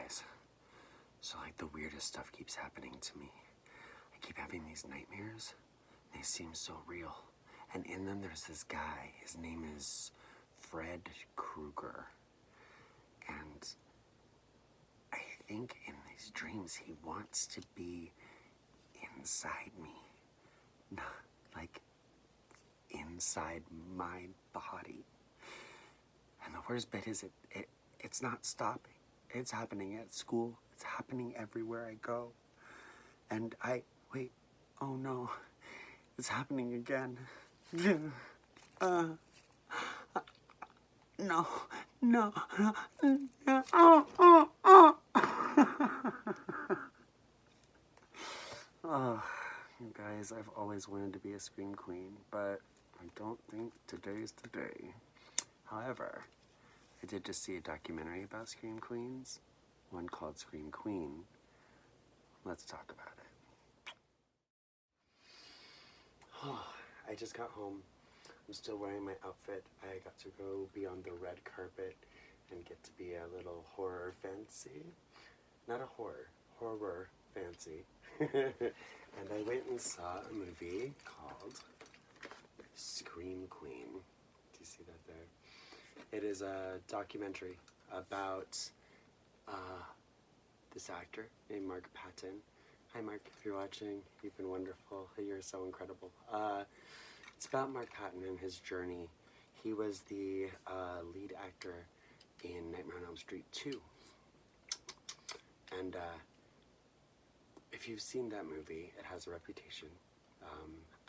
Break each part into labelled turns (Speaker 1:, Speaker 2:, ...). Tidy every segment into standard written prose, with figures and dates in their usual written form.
Speaker 1: guys. So, like, the weirdest stuff keeps happening to me. I keep having these nightmares. They seem so real. And in them, there's this guy. His name is Freddy Kreuger. And I think in these dreams, he wants to be inside me. Like, inside my body. And the worst bit is it's not stopping. It's happening at school. It's happening everywhere I go. And wait, oh no, it's happening again. No. Oh, you guys, I've always wanted to be a Scream Queen, but I don't think today's the day. However, I did just see a documentary about Scream Queens, one called Scream Queen. Let's talk about it. Oh, I just got home. I'm still wearing my outfit. I got to go be on the red carpet and get to be a little horror fancy. Not a horror fancy. And I went and saw a movie called Scream Queen. Do you see that there? It is a documentary about this actor named Mark Patton. Hi Mark, if you're watching, you've been wonderful. You're so incredible. It's about Mark Patton and his journey. He was the lead actor in Nightmare on Elm Street 2. And if you've seen that movie, it has a reputation.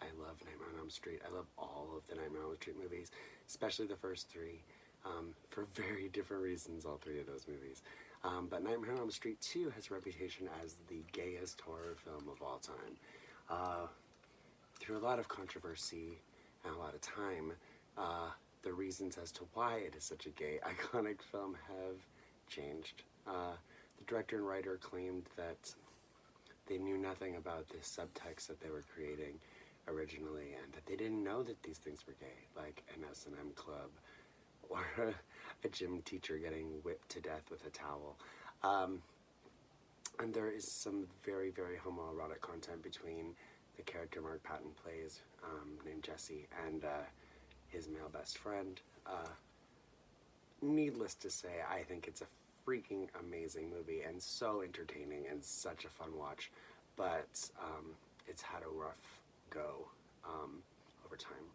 Speaker 1: I love Nightmare on Elm Street. I love all of the Nightmare on Elm Street movies, especially the first three, for very different reasons, all three of those movies. But Nightmare on Elm Street 2 has a reputation as the gayest horror film of all time. Through a lot of controversy and a lot of time, the reasons as to why it is such a gay, iconic film have changed. The director and writer claimed that they knew nothing about the subtext that they were creating originally, and that they didn't know that these things were gay, like an S&M club or a gym teacher getting whipped to death with a towel. And there is some very, very homoerotic content between the character Mark Patton plays, named Jesse, and his male best friend. Needless to say, I think it's a freaking amazing movie and so entertaining and such a fun watch, but it's had a rough go over time.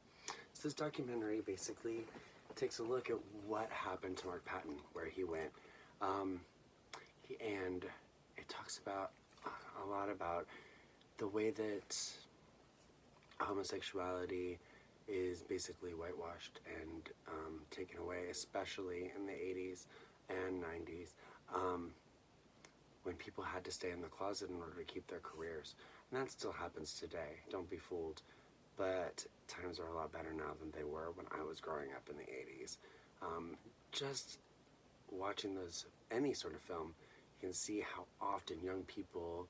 Speaker 1: So this documentary basically takes a look at what happened to Mark Patton, where he went, and it talks about a lot about the way that homosexuality is basically whitewashed and taken away, especially in the 80s and 90s, when people had to stay in the closet in order to keep their careers. And that still happens today, don't be fooled, but times are a lot better now than they were when I was growing up in the 80s. Just watching any sort of film, you can see how often young people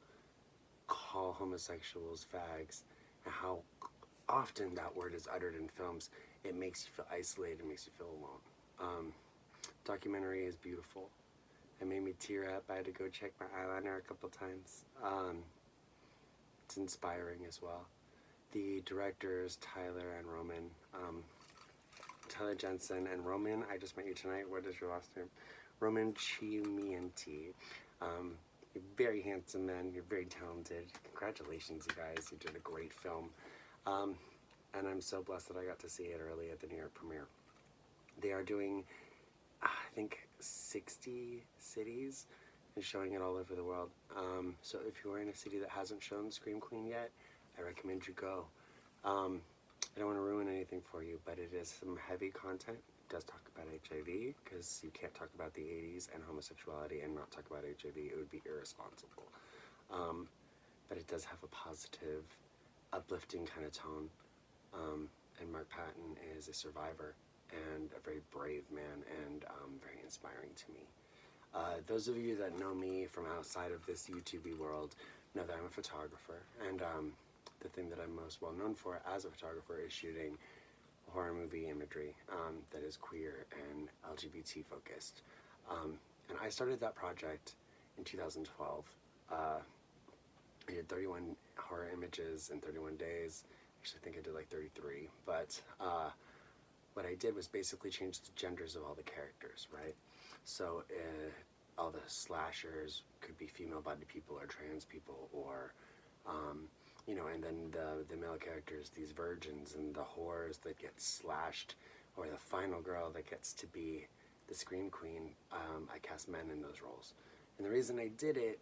Speaker 1: call homosexuals fags, and how often that word is uttered in films. It makes you feel isolated, it makes you feel alone. Documentary is beautiful. It made me tear up. I had to go check my eyeliner a couple times. It's inspiring as well. The directors, Tyler and Roman, Tyler Jensen and Roman, I just met you tonight. What is your last name? Roman Chimienti. You're very handsome men. You're very talented. Congratulations, you guys. You did a great film. And I'm so blessed that I got to see it early at the New York premiere. They are doing, I think, 60 cities and showing it all over the world. So if you're in a city that hasn't shown Scream Queen yet, I recommend you go. I don't want to ruin anything for you, but it is some heavy content. It does talk about HIV, because you can't talk about the 80s and homosexuality and not talk about HIV. It would be irresponsible. But it does have a positive, uplifting kind of tone. And Mark Patton is a survivor and a very brave man, and very inspiring to me. Those of you that know me from outside of this YouTube world know that I'm a photographer, and the thing that I'm most well known for as a photographer is shooting horror movie imagery that is queer and LGBT focused. And I started that project in 2012. I did 31 horror images in 31 days. Actually, I think I did like 33. But what I did was basically change the genders of all the characters, right? So all the slashers could be female-bodied people or trans people, or you know, and then the male characters, these virgins and the whores that get slashed, or the final girl that gets to be the Scream Queen. I cast men in those roles. And the reason I did it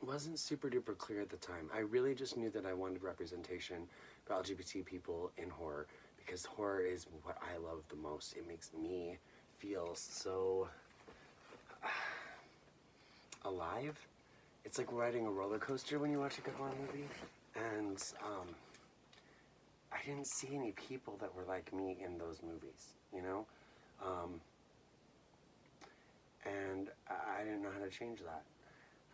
Speaker 1: wasn't super duper clear at the time. I really just knew that I wanted representation for LGBT people in horror, because horror is what I love the most. It makes me feel so alive. It's like riding a roller coaster when you watch a good horror movie. And I didn't see any people that were like me in those movies, you know? And I didn't know how to change that.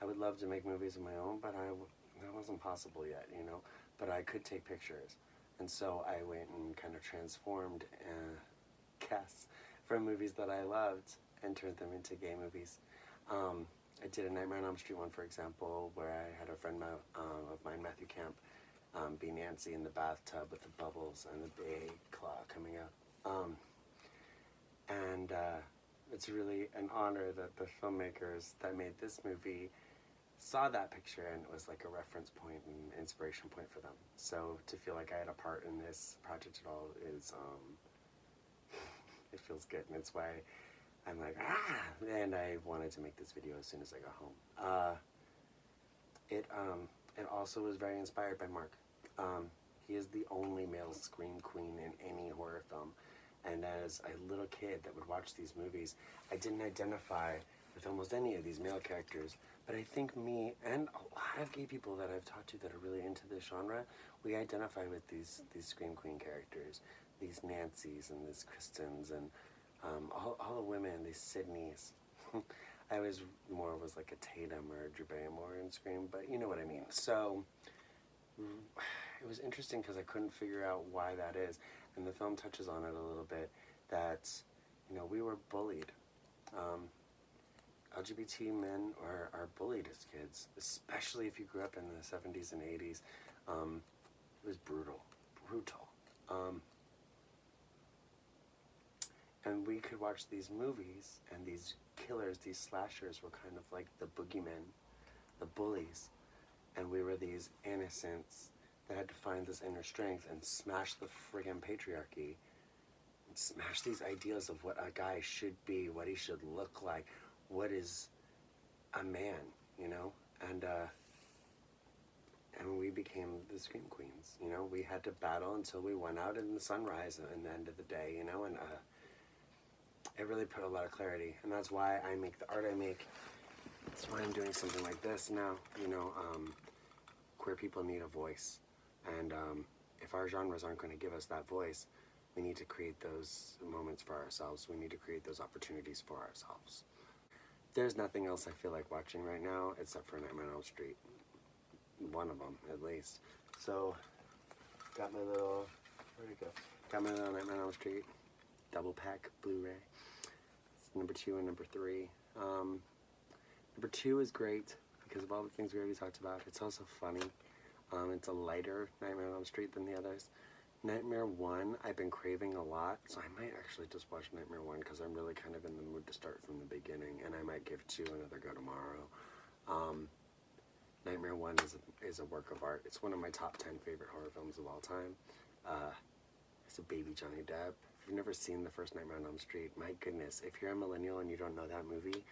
Speaker 1: I would love to make movies of my own, but that wasn't possible yet, you know? But I could take pictures. And so I went and kind of transformed casts from movies that I loved and turned them into gay movies. I did a Nightmare on Elm Street one, for example, where I had a friend of mine, Matthew Camp, be Nancy in the bathtub with the bubbles and the big claw coming out. And it's really an honor that the filmmakers that made this movie saw that picture, and it was like a reference point and inspiration point for them. So to feel like I had a part in this project at all is, it feels good, and it's why I'm like, and I wanted to make this video as soon as I got home. It also was very inspired by Mark. He is the only male Scream Queen in any horror film. And as a little kid that would watch these movies, I didn't identify with almost any of these male characters. But I think me and a lot of gay people that I've talked to that are really into this genre, we identify with these Scream Queen characters, these Nancys and these Kristens and all the women, these Sydneys. I was like a Tatum or a Drew Barrymore in Scream, but you know what I mean. So it was interesting because I couldn't figure out why that is. And the film touches on it a little bit, that, you know, we were bullied. LGBT men are bullied as kids, especially if you grew up in the 70s and 80s. It was brutal. And we could watch these movies, and these killers, these slashers, were kind of like the boogeymen, the bullies. And we were these innocents that had to find this inner strength and smash the friggin' patriarchy, and smash these ideas of what a guy should be, what he should look like, what is a man, you know? And we became the Scream Queens, you know? We had to battle until we went out in the sunrise and the end of the day, you know? And it really put a lot of clarity, and that's why I make the art I make. That's why I'm doing something like this now, you know? Queer people need a voice. And if our genres aren't going to give us that voice, we need to create those moments for ourselves. We need to create those opportunities for ourselves. There's nothing else I feel like watching right now except for Nightmare on Elm Street. One of them, at least. So, got my little, where'd it go? Got my little Nightmare on Elm Street double pack Blu-ray. It's number 2 and number 3. Number 2 is great because of all the things we already talked about. It's also funny. It's a lighter Nightmare on Elm Street than the others. Nightmare 1, I've been craving a lot, so I might actually just watch Nightmare 1 because I'm really kind of in the mood to start from the beginning, and I might give 2 another go tomorrow. Nightmare 1 is a work of art. It's one of my top 10 favorite horror films of all time. It's a baby Johnny Depp. If you've never seen the first Nightmare on Elm Street, my goodness, if you're a millennial and you don't know that movie,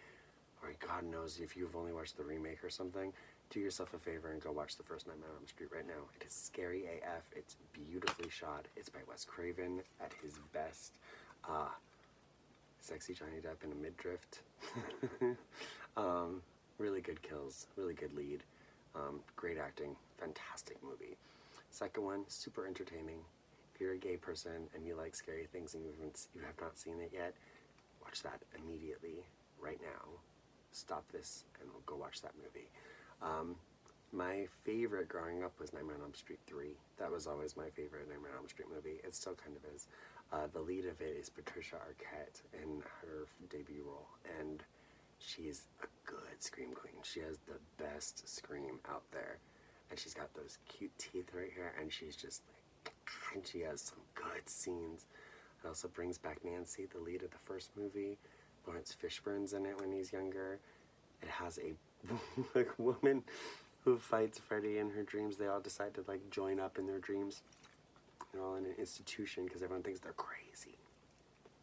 Speaker 1: or God knows if you've only watched the remake or something, do yourself a favor and go watch the first Nightmare on Elm Street right now. It is scary AF. It's beautifully shot. It's by Wes Craven at his best. Sexy Johnny Depp in a midriff. Really good kills. Really good lead. Great acting. Fantastic movie. Second one, super entertaining. If you're a gay person and you like scary things and you have not seen it yet, watch that immediately, right now. Stop this and we'll go watch that movie. My favorite growing up was Nightmare on Elm Street 3. That was always my favorite Nightmare on Elm Street movie. It still kind of is. The lead of it is Patricia Arquette in her debut role, and she's a good scream queen. She has the best scream out there. And she's got those cute teeth right here, and she's just like, and she has some good scenes. It also brings back Nancy, the lead of the first movie. Lawrence Fishburne's in it when he's younger. It has a like woman who fights Freddy in her dreams. They all decide to like join up in their dreams. They're all in an institution because everyone thinks they're crazy.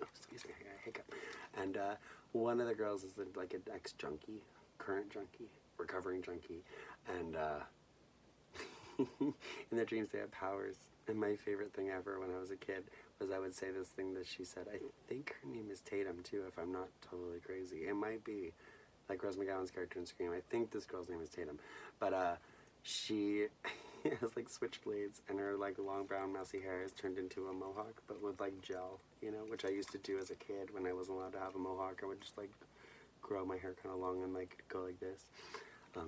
Speaker 1: Oh, excuse me, I got a hiccup. And one of the girls is like an ex-junkie, current junkie, recovering junkie, and in their dreams they have powers. And my favorite thing ever when I was a kid was I would say this thing that she said. I think her name is Tatum too, if I'm not totally crazy. It might be like Rose McGowan's character in Scream. I think this girl's name is Tatum, but she has like switchblades, and her like long brown mousy hair is turned into a mohawk, but with like gel, you know, which I used to do as a kid when I wasn't allowed to have a mohawk. I would just like grow my hair kind of long and like go like this.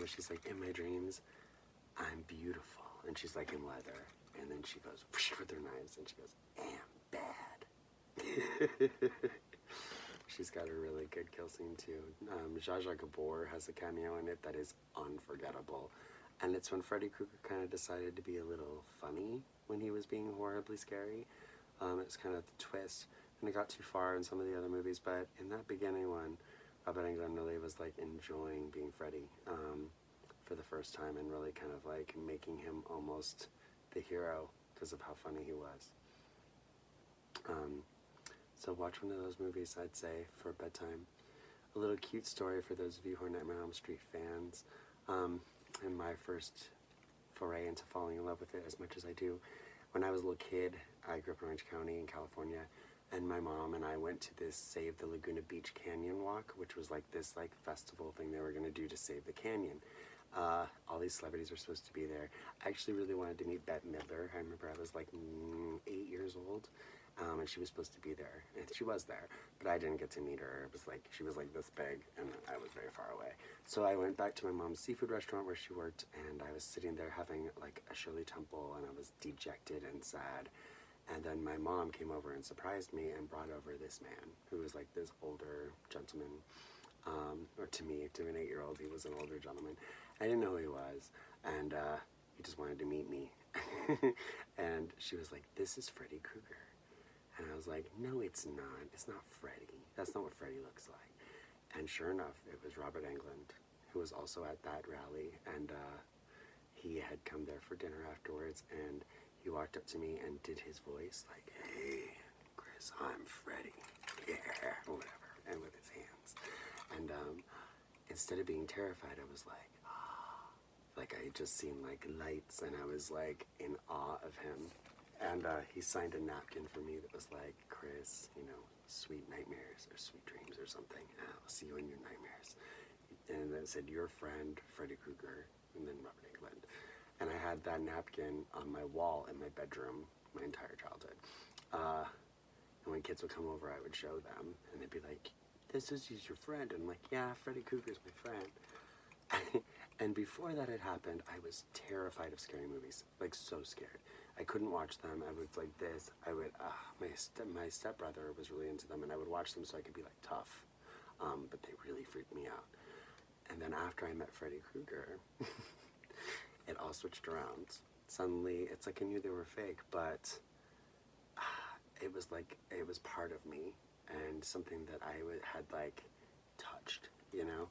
Speaker 1: She's like, in my dreams, I'm beautiful, and she's like in leather, and then she goes whoosh with her knives, and she goes, am bad. She's got a really good kill scene too. Zsa Zsa Gabor has a cameo in it that is unforgettable. And it's when Freddy Kreuger kind of decided to be a little funny when he was being horribly scary. It was kind of the twist. And it got too far in some of the other movies, but in that beginning one, Robert Englund really was like enjoying being Freddy for the first time, and really kind of like making him almost the hero because of how funny he was. So watch one of those movies, I'd say, for bedtime. A little cute story for those of you who are Nightmare on Elm Street fans. And my first foray into falling in love with it as much as I do. When I was a little kid, I grew up in Orange County in California, and my mom and I went to this Save the Laguna Beach Canyon walk, which was like this like festival thing they were going to do to save the canyon. All these celebrities were supposed to be there. I actually really wanted to meet Bette Midler. I remember I was like 8 years old. And she was supposed to be there, and she was there, but I didn't get to meet her. It was like, she was like this big, and I was very far away. So I went back to my mom's seafood restaurant where she worked, and I was sitting there having like a Shirley Temple, and I was dejected and sad. And then my mom came over and surprised me and brought over this man who was like this older gentleman, or to me, to an 8-year-old, he was an older gentleman. I didn't know who he was, and he just wanted to meet me. And she was like, "This is Freddy Kreuger." And I was like, "No, it's not. It's not Freddy. That's not what Freddy looks like." And sure enough, it was Robert Englund, who was also at that rally, and he had come there for dinner afterwards, and he walked up to me and did his voice, like, "Hey, Krys, I'm Freddy." Yeah, or whatever, and with his hands. And instead of being terrified, I was like, like I had just seen like lights, and I was like in awe of him. And he signed a napkin for me that was like, "Krys, you know, sweet nightmares or sweet dreams or something. I'll see you in your nightmares." And then it said, "Your friend, Freddy Kreuger," and then Robert Englund. And I had that napkin on my wall in my bedroom my entire childhood. And when kids would come over, I would show them, and they'd be like, "This is your friend." And I'm like, "Yeah, Freddy Kreuger's my friend." And before that had happened, I was terrified of scary movies, like so scared. I couldn't watch them. I would like this. I would, my stepbrother was really into them, and I would watch them so I could be like tough. But they really freaked me out. And then after I met Freddy Kreuger, it all switched around. Suddenly, it's like I knew they were fake, but it was like, it was part of me, and something that I had like touched, you know?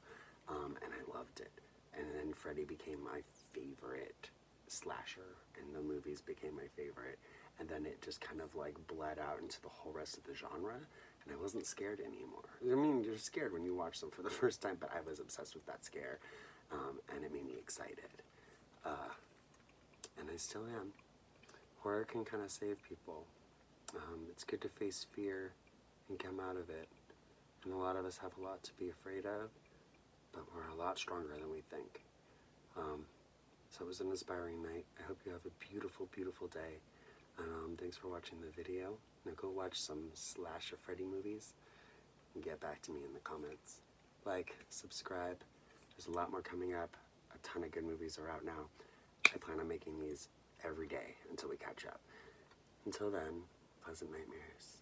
Speaker 1: And I loved it. And then Freddy became my favorite slasher, and the movies became my favorite, and then it just kind of like bled out into the whole rest of the genre, and I wasn't scared anymore. I mean, you're scared when you watch them for the first time, but I was obsessed with that scare, and it made me excited, and I still am. Horror can kind of save people. It's good to face fear and come out of it, and a lot of us have a lot to be afraid of, but we're a lot stronger than we think. So it was an inspiring night. I hope you have a beautiful, beautiful day. Thanks for watching the video. Now go watch some slasher Freddy movies and get back to me in the comments. Like, subscribe. There's a lot more coming up. A ton of good movies are out now. I plan on making these every day until we catch up. Until then, pleasant nightmares.